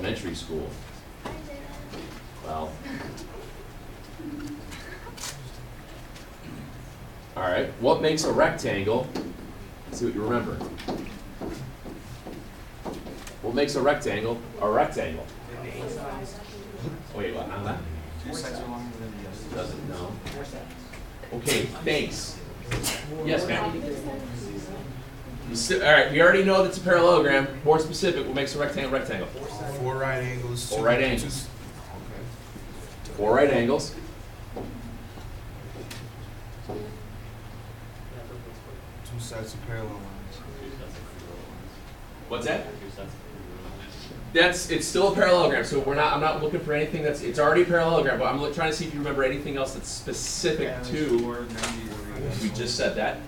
elementary school. Well. All right, what makes a rectangle? Let's see what you remember. What makes a rectangle a rectangle? Wait, what, on that? Two sides are longer than the other. Doesn't know. Okay, thanks. Yes, ma'am. All right, we already know that's a parallelogram. More specific, what makes a rectangle rectangle? Four right angles. Four right angles. Okay. Four right angles. Two sides of parallel lines. What's that? It's still a parallelogram, so I'm not looking for anything it's already a parallelogram, but I'm trying to see if you remember anything else that's specific to, we just said that.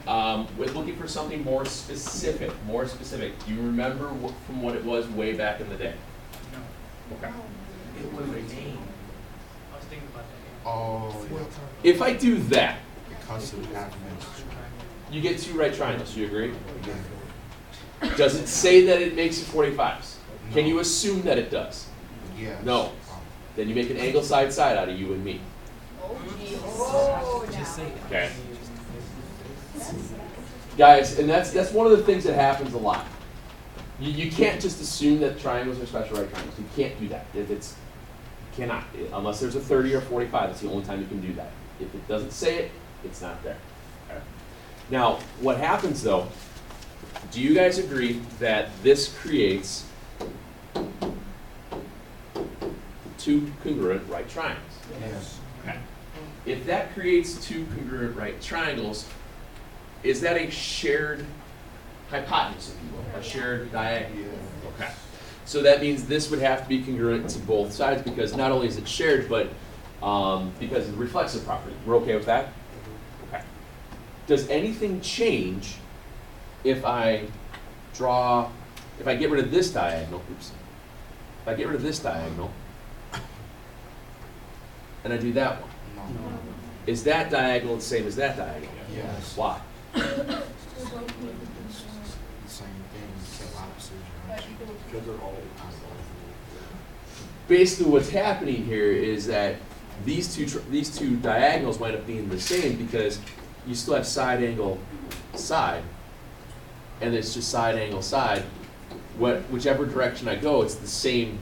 We're looking for something more specific. Do you remember from what it was way back in the day? No. Okay. It was a game. I was thinking about that. Oh, yeah. If I do that, It cuts it half an inch. you get two right triangles, you agree? Yeah. Does it say that it makes it 45s? Can you assume that it does? Yeah. No. Then you make an angle side side out of you and me. Okay. Guys, and that's one of the things that happens a lot. You can't just assume that triangles are special right triangles. You can't do that. You cannot. Unless there's a 30 or 45, that's the only time you can do that. If it doesn't say it, it's not there. Okay. Now, what happens though, do you guys agree that this creates two congruent right triangles? Yes. Okay. If that creates two congruent right triangles, is that a shared hypotenuse, if you will, a shared diagonal? Yeah. Okay. So that means this would have to be congruent to both sides because not only is it shared, but because of the reflexive property. We're okay with that? Okay. Does anything change if I get rid of this diagonal, oops. If I get rid of this diagonal, and I do that one, No. is that diagonal the same as that diagonal? Yes. Why? It's the same thing, except opposite direction. Because they're all Basically what's happening here is that these two diagonals wind up being the same because you still have side angle side, and it's just side angle side. Whichever direction I go, it's the same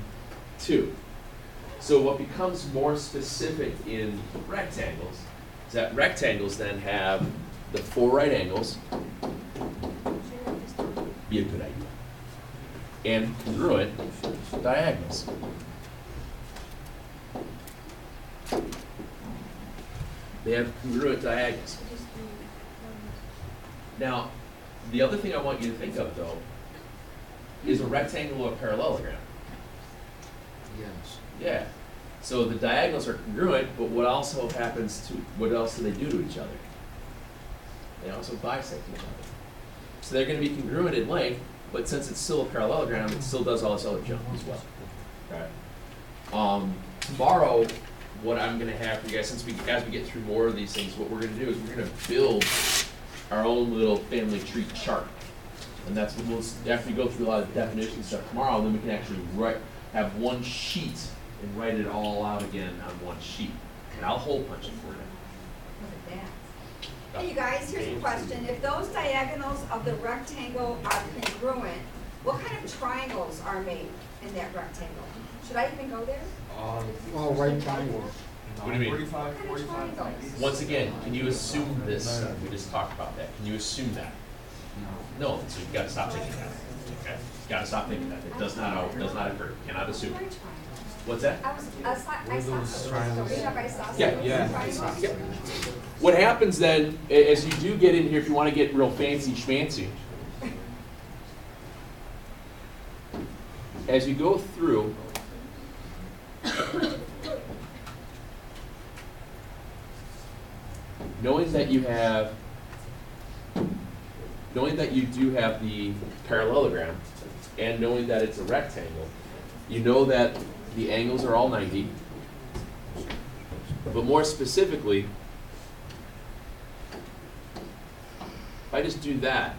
two. So what becomes more specific in rectangles is that rectangles then have the four right angles, be a good idea, and congruent diagonals. They have congruent diagonals. Now, the other thing I want you to think of though is a rectangle or a parallelogram. Yes. Yeah. So the diagonals are congruent, but what else do they do to each other? They also bisect each other. So they're going to be congruent in length, but since it's still a parallelogram, it still does all this other junk as well. Okay. Tomorrow, what I'm going to have for you guys, as we get through more of these things, what we're going to do is we're going to build our own little family tree chart. And that's what after we go through a lot of definition stuff tomorrow, then we can actually have one sheet and write it all out again on one sheet. And I'll hole punch it for you. Hey, you guys, here's a question. If those diagonals of the rectangle are congruent, what kind of triangles are made in that rectangle? Should I even go there? All right triangles. What do you mean? 45, 45. Once again, can you assume this? We just talked about that. Can you assume that? No, so you've got to stop thinking that. Okay? You've got to stop thinking that. It does not occur. You cannot assume. I What's that? saw Yeah. triangles. Yeah. What happens then, as you do get in here, if you want to get real fancy schmancy, as you go through, knowing that you do have the parallelogram, and knowing that it's a rectangle, you know that the angles are all 90, but more specifically, if I just do that,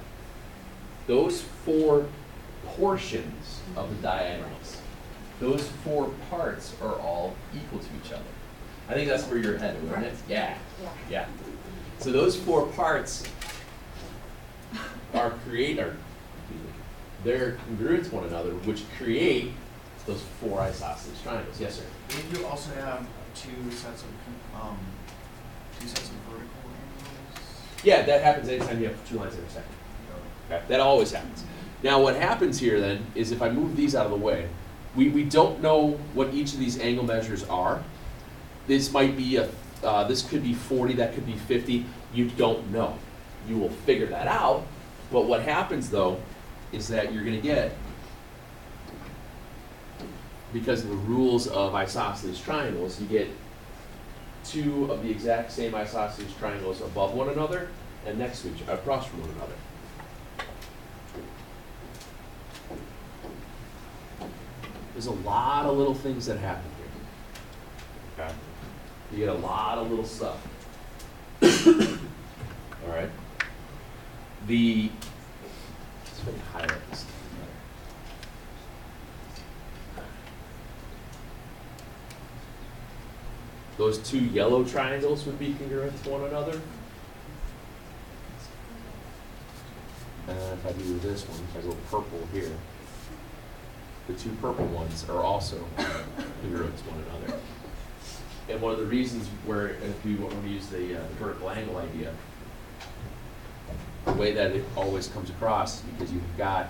those four portions of the diagonals those four parts are all equal to each other. I think that's where you're headed, isn't it? Yeah, Yeah. yeah. So those four parts they're congruent to one another, which create those four isosceles triangles. Yes, sir? Did you also have two sets of vertical angles? Yeah, that happens anytime you have two lines intersecting. Okay, that always happens. Now what happens here then is if I move these out of the way, we don't know what each of these angle measures are. This might be this could be 40, that could be 50. You don't know. You will figure that out. But what happens though is that you're going to get, because of the rules of isosceles triangles, you get two of the exact same isosceles triangles above one another and next to each across from one another. There's a lot of little things that happen here. Okay? You get a lot of little stuff. All right. Let's maybe highlight this better. Those two yellow triangles would be congruent to one another. And if I do this one, if I go purple here, the two purple ones are also congruent to one another. And one of the reasons where, if we want to use the vertical angle idea, the way that it always comes across is because you've got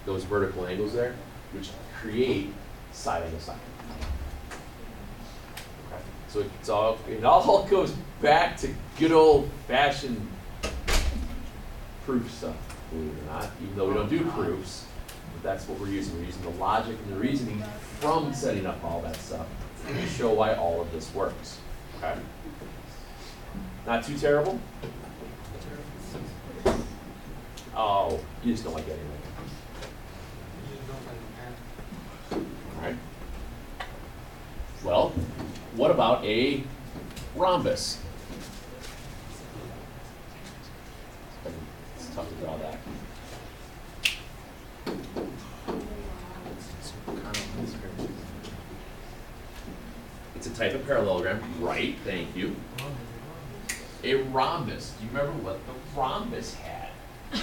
those vertical angles there, which create side angle side. Okay. So it all goes back to good old fashioned proof stuff, believe it or not, even though we don't do proofs. But that's what we're using. We're using the logic and the reasoning from setting up all that stuff to show why all of this works. Okay? Not too terrible? Oh, you just don't like anything. All right. Well, what about a rhombus? It's tough to draw that. It's a type of parallelogram, right? Thank you. A rhombus. Do you remember what the rhombus had? The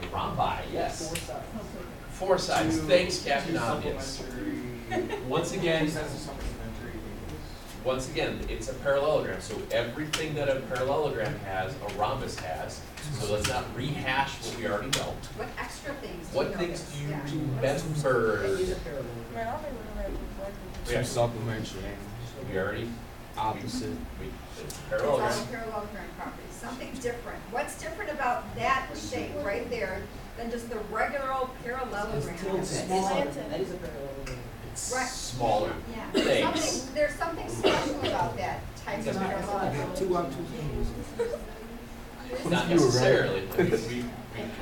rhombi, yes. Four sides. Thanks, Captain Obvious. Once again, it's a parallelogram. So everything that a parallelogram has, a rhombus has. So let's not rehash what we already know. What extra things do you What things notice? do you Yeah. remember? Two supplementary, We already opposite. it's It's parallelogram. all parallelogram properties, something different. What's different about that shape right there than just the regular old parallelogram? That is a parallelogram. It's Right. smaller. Yeah, Thanks. there's something special about that type of parallelogram. Two up, two fingers. Not You were right. necessarily. We-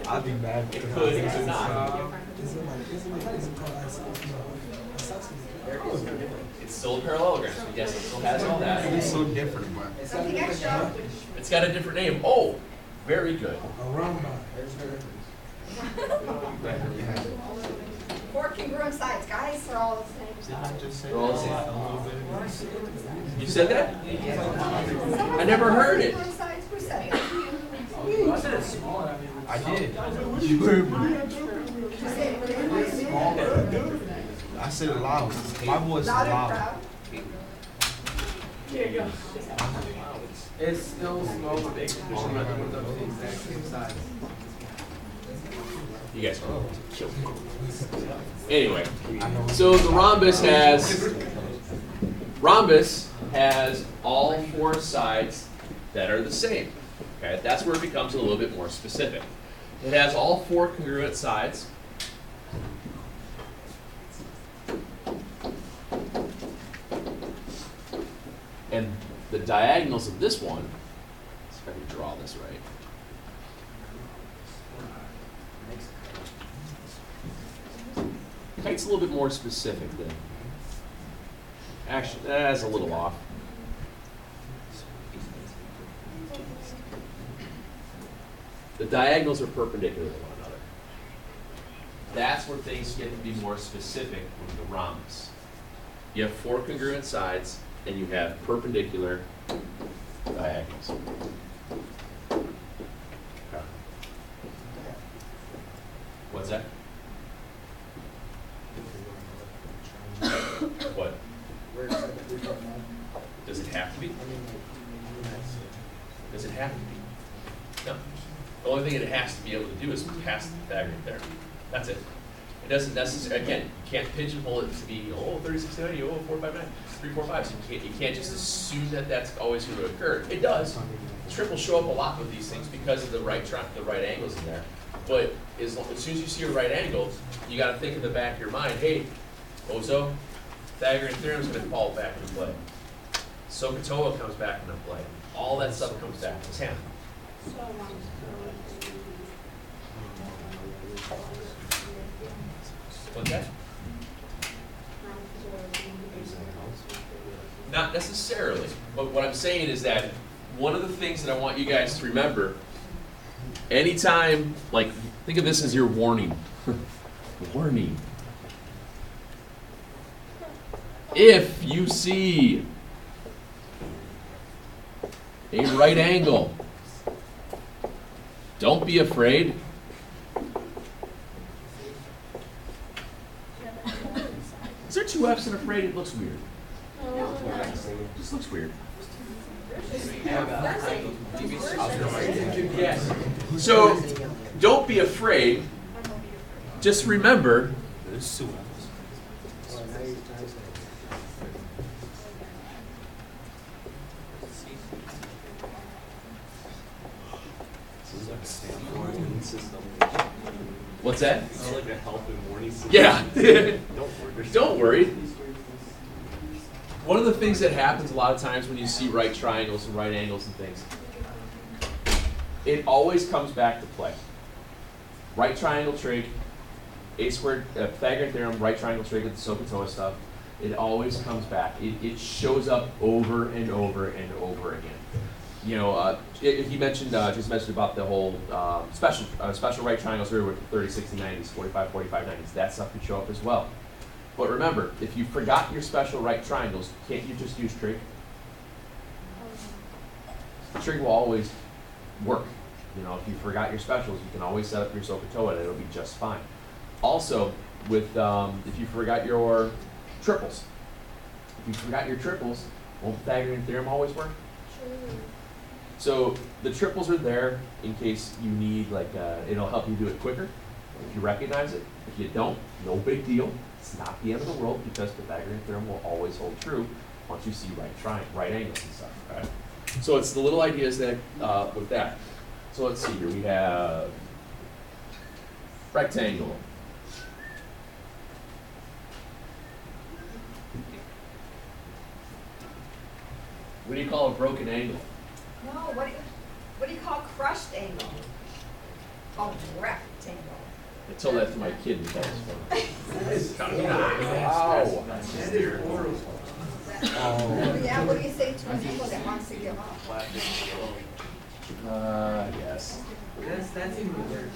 I'd be mad. It could, it could not. It's still a parallelogram, so yes, it still has all that. It's so different, but. Something extra. It's got a different name. Oh, very good. Four congruent sides, guys, are all the same. They're all the same. You said that? I never heard it. Congruent sides, who said that? I said it's smaller, I mean. I did. You heard me. You said it. I said it loud. My voice is Loud and loud. proud. Here you go. It's still small, but big, there's some other ones of the exact same size. You guys are killing me. Anyway, so the rhombus has all four sides that are the same. Okay, that's where it becomes a little bit more specific. It has all four congruent sides. And the diagonals of this one, let's see if I can draw this right. Kite's a little bit more specific than, actually, that's a little off. The diagonals are perpendicular to one another. That's where things get to be more specific with the rhombus. You have 4 congruent sides, and you have perpendicular diagonals. What's that? What? Does it have to be? Does it have to be? No. The only thing it has to be able to do is pass the Pythagorean theorem. That's it. It doesn't necessarily, again, you can't pigeonhole it to be, 36, 90, 4, 5, 9, 3, 4, 5. So you can't just assume that that's always going to occur. It does. Triples show up a lot with these things because of the right angles in there. But as soon as you see a right angle, you got to think in the back of your mind, hey, Ozo, Pythagorean theorem is going to fall back into play. SOHCAHTOA comes back into play. All that stuff comes back. It's Hannah. What's that? Not necessarily. But what I'm saying is that one of the things that I want you guys to remember, anytime, like, think of this as your warning. Warning. If you see a right angle, don't be afraid. Is there 2 F's in afraid? It looks weird. It just looks weird. Yes. So don't be afraid. Just remember. What's that? Sounds like a health and warning system. Yeah. Don't worry. Don't worry. One of the things that happens a lot of times when you see right triangles and right angles and things, it always comes back to play. Right triangle trig, a squared, Pythagorean theorem, right triangle trig, and the SOHCAHTOA stuff, it always comes back. It shows up over and over and over again. You know, he mentioned, just mentioned about the whole special right triangles here with 30, 60, 90s, 45, 45, 90s. That stuff could show up as well. But remember, if you forgot your special right triangles, can't you just use trig? Trig will always work. You know, if you forgot your specials, you can always set up your SOHCAHTOA and it'll be just fine. Also, with if you forgot your triples, won't Pythagorean theorem always work? So the triples are there in case you need, like, it'll help you do it quicker if you recognize it. If you don't, no big deal. It's not the end of the world because Pythagorean theorem will always hold true once you see right angles and stuff. Right? So it's the little ideas that with that. So let's see here. We have rectangle. What do you call a broken angle? No, what do you call crushed angle? Oh, rectangle. I told that to my kid and that was funny. Yeah, what do you say to people that wants to give up? Yes. That's even weird.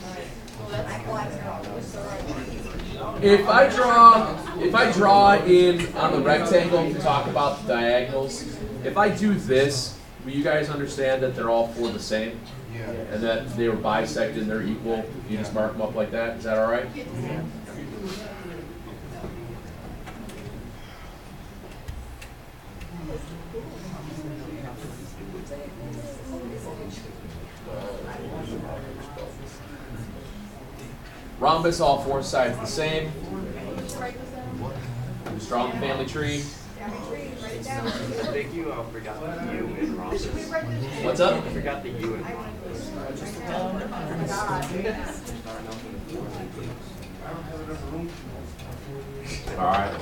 If I draw in on the rectangle to talk about the diagonals, if I do this, will you guys understand that they're all 4 the same? Yeah. And that they were bisected and they're equal? You just mark them up like that? Is that all right? Rhombus, all 4 sides the same. Just draw the family tree. I think you forgot the U in Rhombus. What's up? I forgot the U in All right.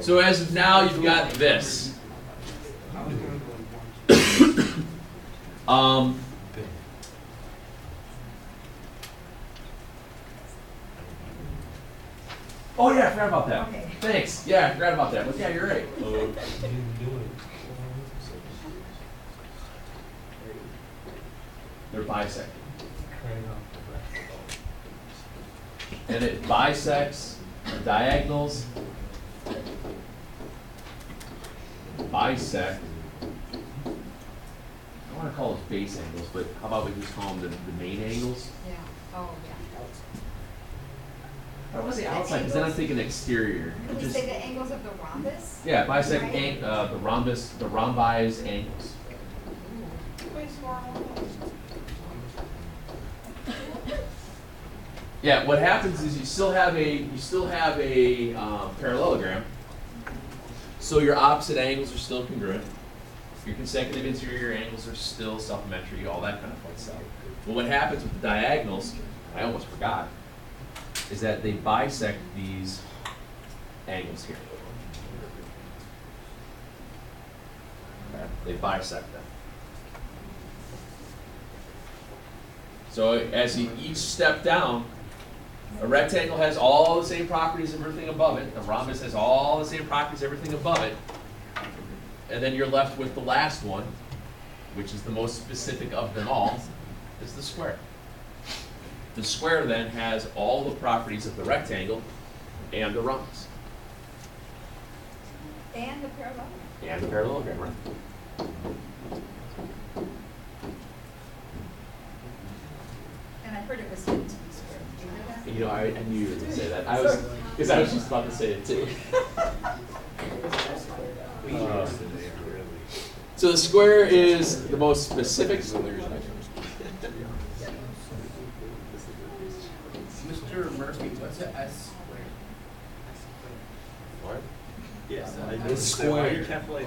So as of now, you've got this. Oh yeah, I forgot about that. Okay. Thanks. Yeah, I forgot about that. But yeah, you're right. They're bisected. and it bisects the diagonals, bisect, I want to call those base angles, but how about we just call them the main angles? Yeah, oh, yeah. I don't want to say outside, because then I'm thinking exterior. Can we Just- say the angles of the rhombus? Yeah, bisect Right. the rhombi's angles. Yeah, what happens is you still have a parallelogram. So your opposite angles are still congruent. Your consecutive interior angles are still supplementary, all that kind of fun stuff. But what happens with the diagonals, I almost forgot, is that they bisect these angles here. Okay, they bisect them. So as you each step down, a rectangle has all the same properties as everything above it. A rhombus has all the same properties as everything above it. And then you're left with the last one, which is the most specific of them all, is the square. The square then has all the properties of the rectangle and the rhombus. And the parallelogram. And the parallelogram, right? And I heard it was 15 square. Did you hear that? You know, I knew you were going to say that. I was just about to say it too. So the square is the most specific. Mr. Murphy, what's an S squared? What? Yes, It's square. You capitalize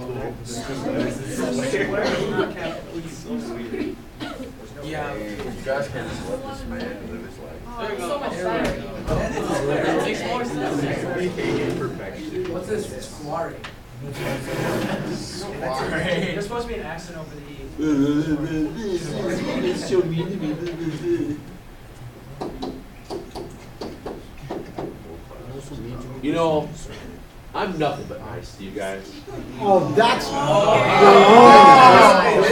Yeah. You guys can't just let this man live his life. There you go. So much It makes more sense. Perfection. What's this? Square. There's supposed to be an accent over the E. It's so mean to me. You know, I'm nothing but nice to you guys. Oh, that's.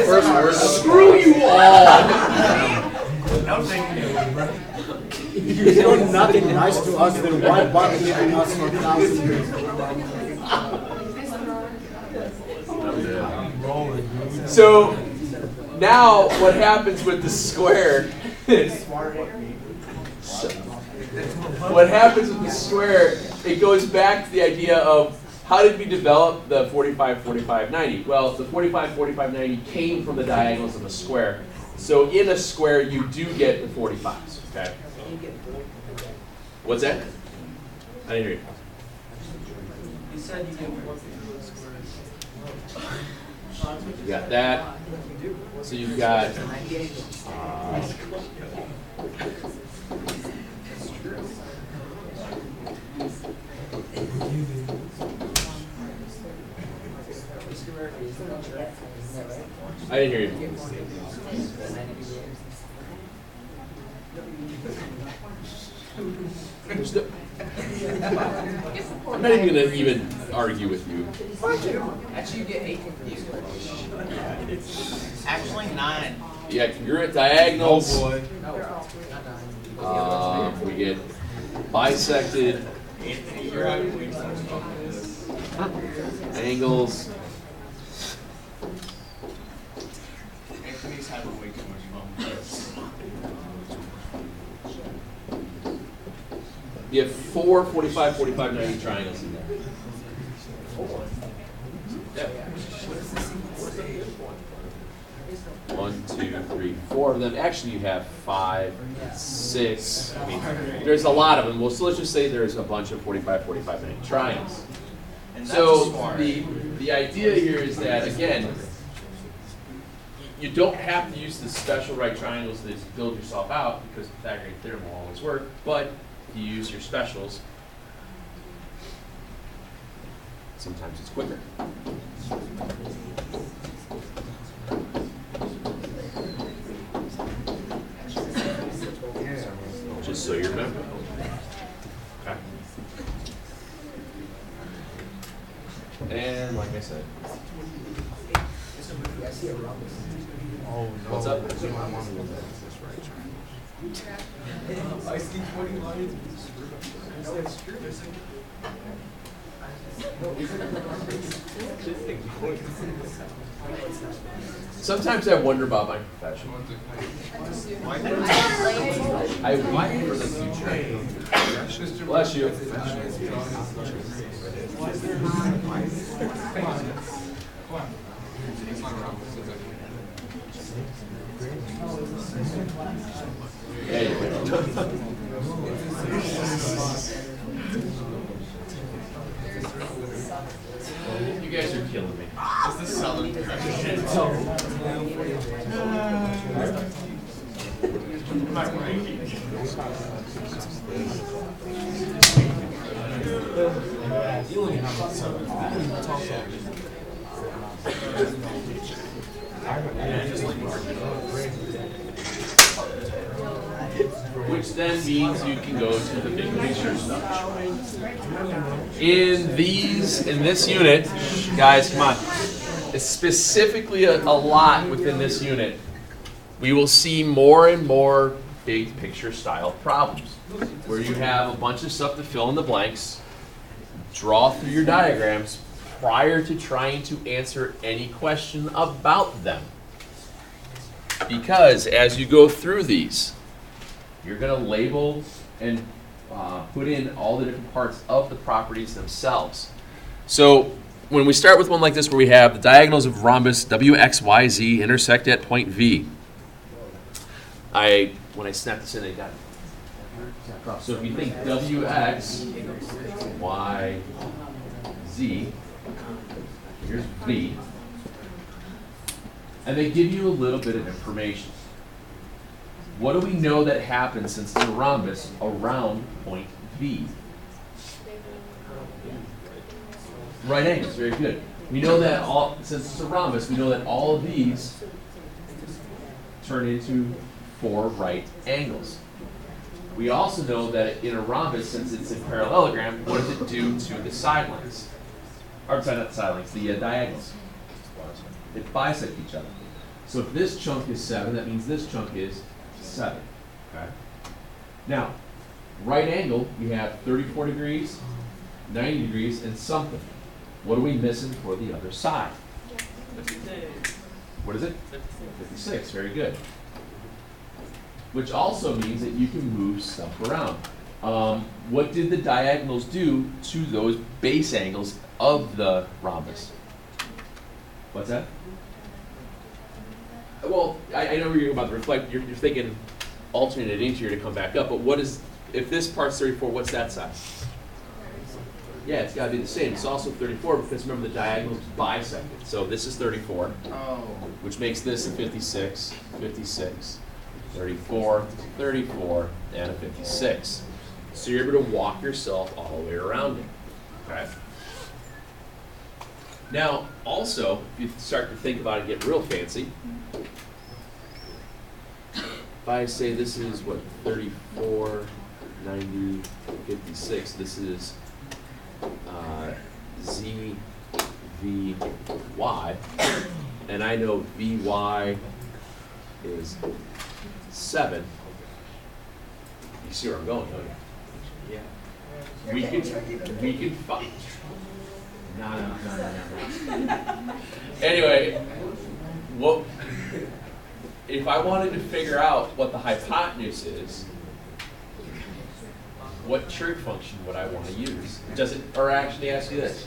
First word, screw you all! No, thank you. If you're nothing nice to us, then why bother leaving us for 1,000 years? So now what happens with the square is what happens with the square, it goes back to the idea of how did we develop the 45, 45, 90? Well, the 45, 45, 90 came from the diagonals of a square. So in a square, you do get the 45s, okay? What's that? I didn't hear you. You said you get 4 squares. You got that. So you've got I didn't hear you. There's no, I'm not even gonna even argue with you. Actually, you get 8 Actually, 9. You got congruent diagonals. Oh boy. No, not 9. We get bisected Anthony, you're out of ways. angles. Anthony's having way too much fun with this. You have 4 45, 45, 90 triangles in there. Yeah. 1, 2, 3, 4 of them. Actually, you have 5, 6. I mean, there's a lot of them. Well, so let's just say there's a bunch of 45, 45, 90 triangles. And that's So smart. the idea here is that, again, you don't have to use the special right triangles to build yourself out because Pythagorean theorem will always work, but if you use your specials, sometimes it's quicker. Just so you remember. Okay. And like I said, Oh no. what's up? My mom was at this right triangle. I see 20 lines. Sometimes I wonder about my profession. I weep for the future. Bless you. You guys are killing me. This is Southern Which then means you can go to the big picture stuff. In this unit, guys, come on. It's specifically a lot within this unit. We will see more and more big picture style problems where you have a bunch of stuff to fill in the blanks, draw through your diagrams prior to trying to answer any question about them. Because as you go through these, you're going to label and put in all the different parts of the properties themselves. So when we start with one like this where we have the diagonals of rhombus WXYZ intersect at point V, when I snapped this in, they got it. So if you think WX, Y, Z, here's V, and they give you a little bit of information. What do we know that happens since it's a rhombus around point V? Right angles, very good. We know that since it's a rhombus, we know that all of these turn into 4 right angles. We also know that in a rhombus, since it's a parallelogram, what does it do to the sidelines? Or sorry, not the sidelines, the diagonals. It bisect each other. So if this chunk is 7, that means this chunk is 7. Okay. Now, right angle, we have 34 degrees, 90 degrees, and something. What are we missing for the other side? What is it? 56. Very good. Which also means that you can move stuff around. What did the diagonals do to those base angles of the rhombus? What's that? Well, I know you're about to reflect. You're thinking alternate it interior to come back up, but what is, if this part's 34, what's that side? Yeah, it's got to be the same. It's also 34 because remember the diagonals bisected. So this is 34, which makes this a 56, 56, 34, 34, and a 56. So you're able to walk yourself all the way around it. Okay. Now, also, if you start to think about it, get real fancy. If I say this is what, 34, 90, 56, this is Z, V, Y, and I know VY is 7. You see where I'm going, don't you? Yeah. We can find. No. Anyway, if I wanted to figure out what the hypotenuse is, what trig function would I want to use? Or actually ask you this.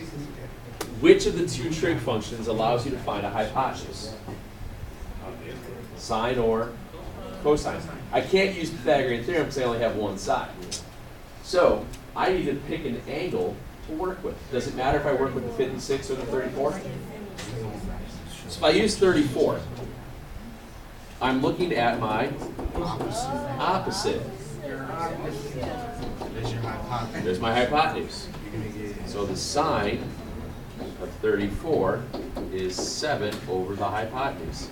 Which of the 2 trig functions allows you to find a hypotenuse? Sine or cosine. I can't use Pythagorean theorem because I only have one side. So I need to pick an angle to work with. Does it matter if I work with the 56 or the 34? So if I use 34, I'm looking at my opposite. There's my hypotenuse. So the sine of 34 is 7 over the hypotenuse.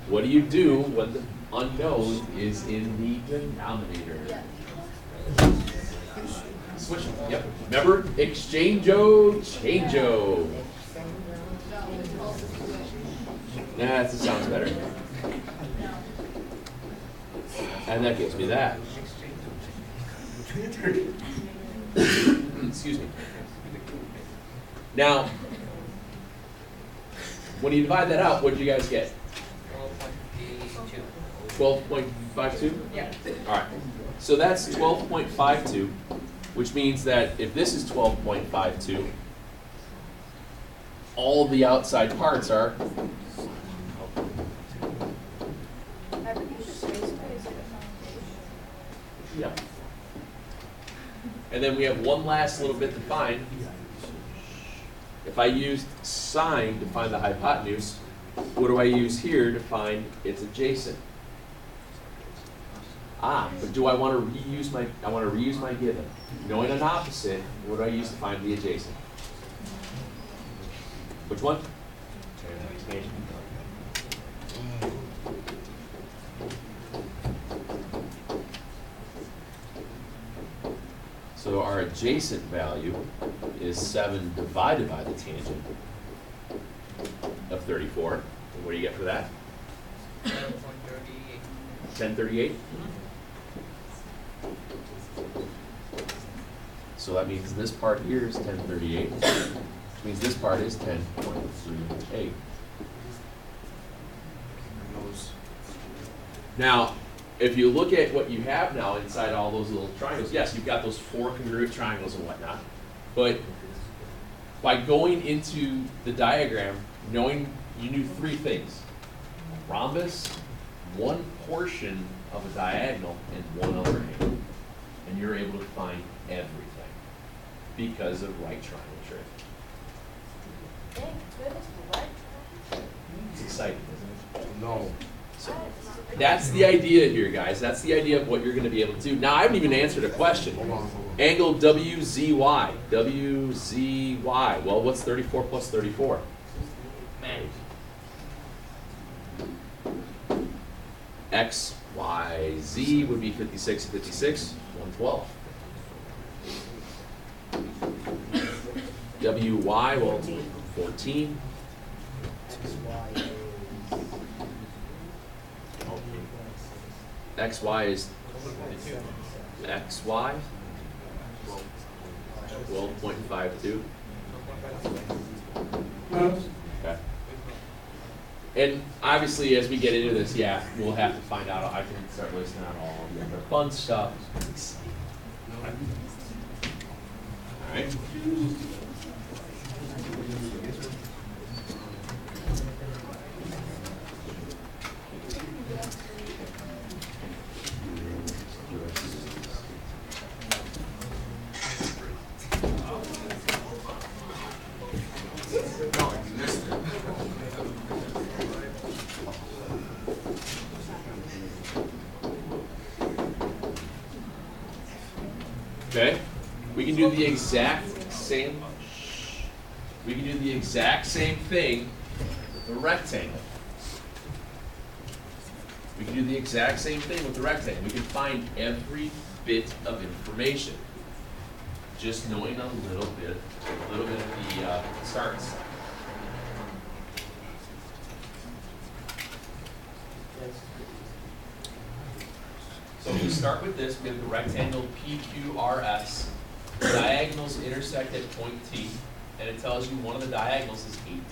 What do you do when the unknown is in the denominator? Switch. Yep. Remember, exchange-o, change-o. Nah, that sounds better. And that gives me that. Excuse me. Now, when you divide that out, what do you guys get? 12.52? Yeah. All right. So that's 12.52, which means that if this is 12.52, all the outside parts are yeah. And then we have one last little bit to find. If I used sine to find the hypotenuse, what do I use here to find its adjacent? But do I want to reuse my given? Knowing an opposite, what do I use to find the adjacent? Which one? So our adjacent value is 7 divided by the tangent of 34. And what do you get for that? 1038. So that means this part here is 1038, which means this part is 10.38. Now, if you look at what you have now inside all those little triangles, yes, you've got those 4 congruent triangles and whatnot, but by going into the diagram, knowing you knew 3 things: rhombus, one portion of a diagonal, and one other angle, and you're able to find everything because of right triangle trick. It's exciting, isn't it? No. So that's the idea here, guys. That's the idea of what you're going to be able to do. Now, I haven't even answered a question. Hold on. Angle WZY. WZY. Well, what's 34 plus 34? XYZ would be 56 and 56, 112. WY, well, 14. XY is XY, 12.52. Okay. And obviously, as we get into this, yeah, we'll have to find out. I can start listing out all of the fun stuff. All right. Okay, we can do the exact same. We can do the exact same thing with the rectangle. We can do the exact same thing with the rectangle. We can find every bit of information, just knowing a little bit of the starts. So we start with this. We have the rectangle PQRS. The diagonals intersect at point T, and it tells you one of the diagonals is 18.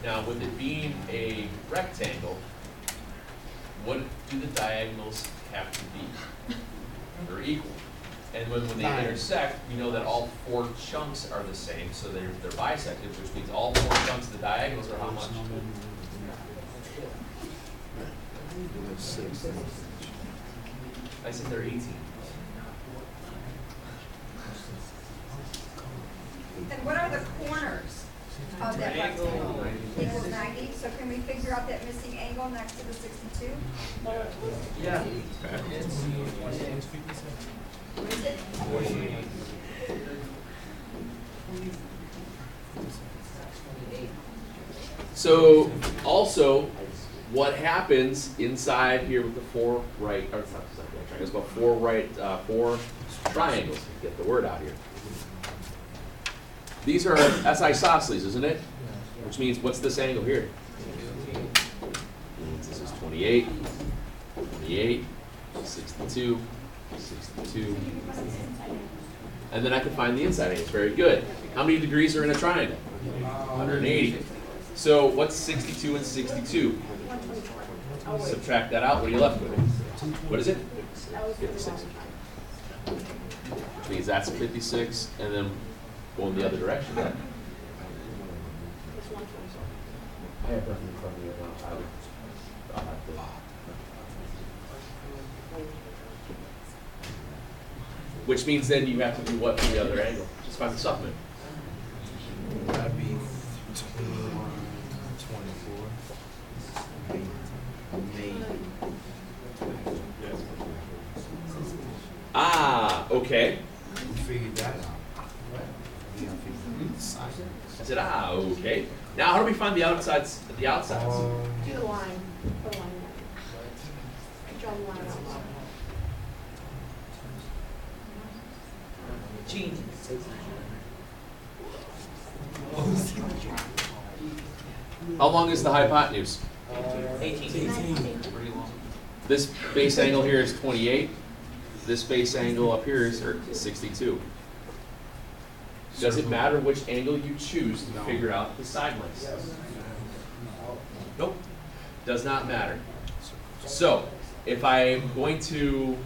Now, with it being a rectangle, what do the diagonals have to be? They're equal. And when they intersect, we know that all 4 chunks are the same, so they're bisected, which means all 4 chunks of the diagonals are how much? I said they're 18. And what are the corners of that rectangle? Equals 90, so can we figure out that missing angle next to the 62? Yeah. What is it? So also, what happens inside here with the 4 right, or it's not triangles, but 4 right, 4 triangles. Get the word out here. These are isosceles, isn't it? Which means, what's this angle here? Means this is 28. 28, 62, 62. And then I can find the inside angles. Very good. How many degrees are in a triangle? 180. So what's 62 and 62? Subtract that out. What are you left with? What is it? 56. Which means that's 56, and then going the other direction. I have nothing in front of me about I'll have to. Which means then you have to do what for the other angle? Just find the supplement. That'd be 24. Maybe. Ah, okay. We figured that out. I said, ah, okay. Now, how do we find the outsides? The outsides. Do the line, put a line there. Draw the line out. How long is the hypotenuse? 18. This base angle here is 28. This base angle up here is 62. Does it matter which angle you choose to figure out the side lengths? Nope. Does not matter. So, if I'm going to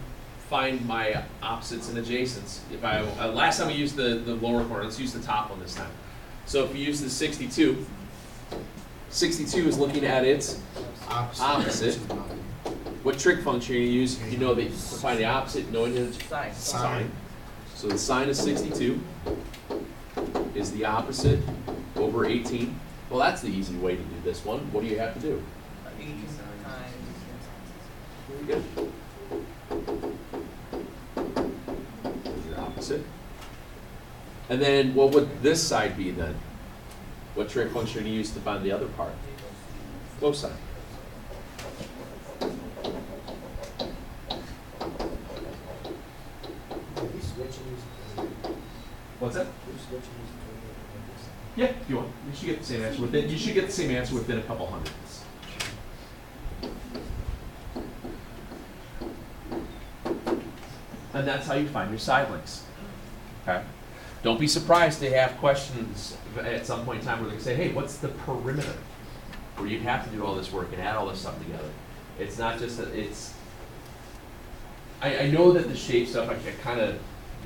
find my opposites and adjacents, if I last time we used the lower corner, let's use the top one this time. So if you use the 62, 62 is looking at its opposite. What trig function you use? You know that to find the opposite, knowing the sine. So the sine of 62 is the opposite over 18. Well, that's the easy way to do this one. What do you have to do? 18 times. Very good. The opposite. And then what would this side be then? What trig function do you use to find the other part? Cosine. What's that? Yeah, if you want. You should get the same answer within. You should get the same answer within a couple hundredths. And that's how you find your side lengths. Okay. Don't be surprised to have questions at some point in time where they say, "Hey, what's the perimeter?" Where you'd have to do all this work and add all this stuff together. It's not just that it's. I know that the shape stuff I kind of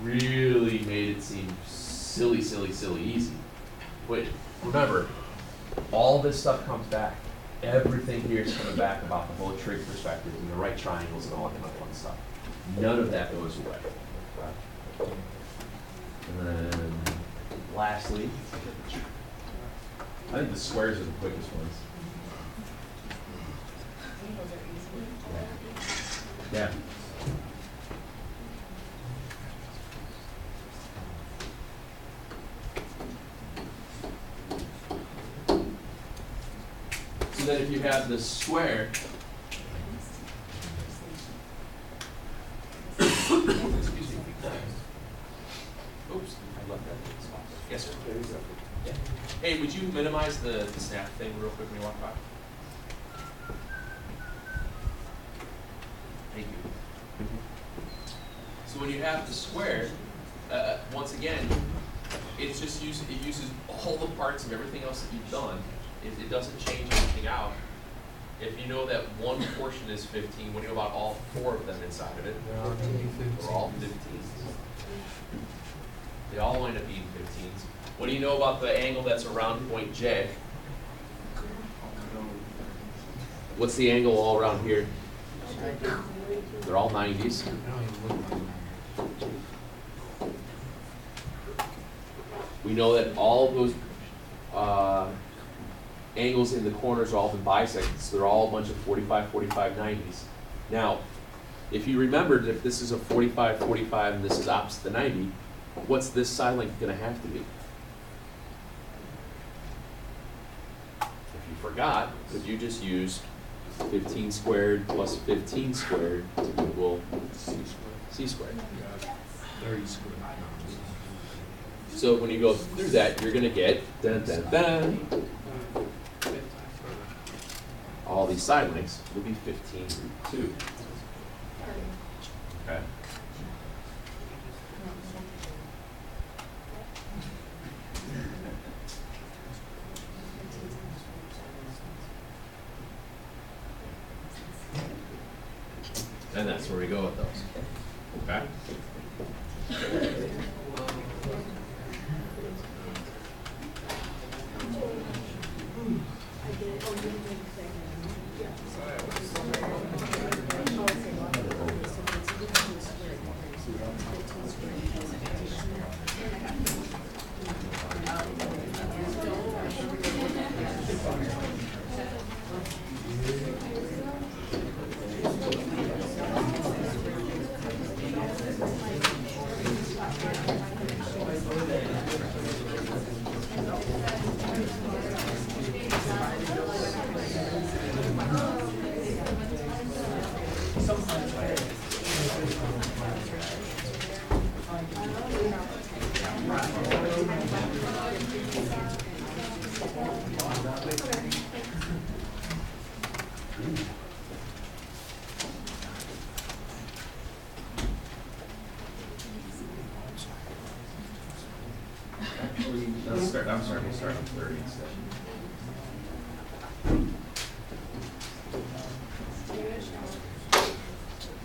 really made it seem silly easy. But remember, all this stuff comes back. Everything here is coming back about the whole trig perspective and the right triangles and all that kind of fun stuff. None of that goes away. And then lastly, I think the squares are the quickest ones. Yeah. So then if you have the square, excuse me. Oops, I left that. Yes, sir. Yeah. Hey, would you minimize the snap thing real quick when you walk by? Thank you. So when you have the square, once again, it's just it uses all the parts of everything else that you've done. It doesn't change anything out. If you know that one portion is 15, what do you know about all four of them inside of it? They're all 15s. They all wind up being 15s. What do you know about the angle that's around point J? What's the angle all around here? They're all 90s. We know that all of those angles in the corners are all been bisected, so they're all a bunch of 45, 45, 90s. Now, if you remembered if this is a 45, 45, and this is opposite the 90, what's this side length going to have to be? If you forgot, could you just use 15 squared plus 15 squared to equal c squared? 30 squared. So when you go through that, you're going to get dun, dun, dun. All these side lengths will be 15 root 2. Okay. And that's where we go with those. Okay. Actually, let's start. I'm sorry. We'll start on 30 instead.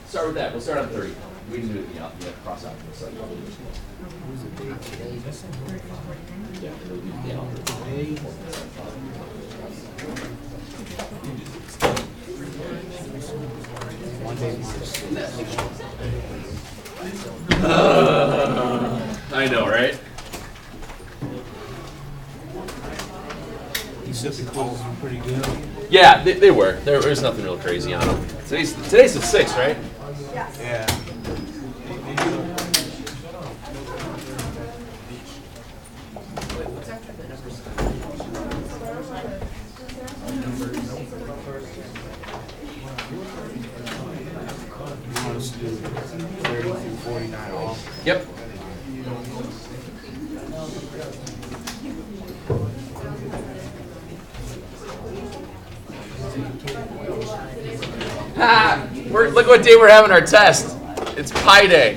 Start with that. We'll start on 30. We can do it. Yeah, cross out. So, yeah, it'll be I know, right? You said the quizzes were pretty good. Yeah, they were. There was nothing real crazy on them. Today's the 6th, right? Yes. Yeah. You want us to do 30 through 49 off? Yep. Ha! Look what day we're having our test. It's Pi Day.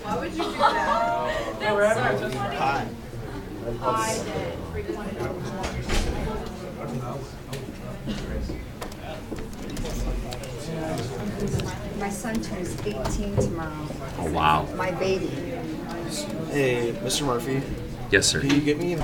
Why would you do that? That's so funny. Pi Day. My son turns 18 tomorrow. Oh wow. My baby. Hey, Mr. Murphy, Yes, sir. can you get me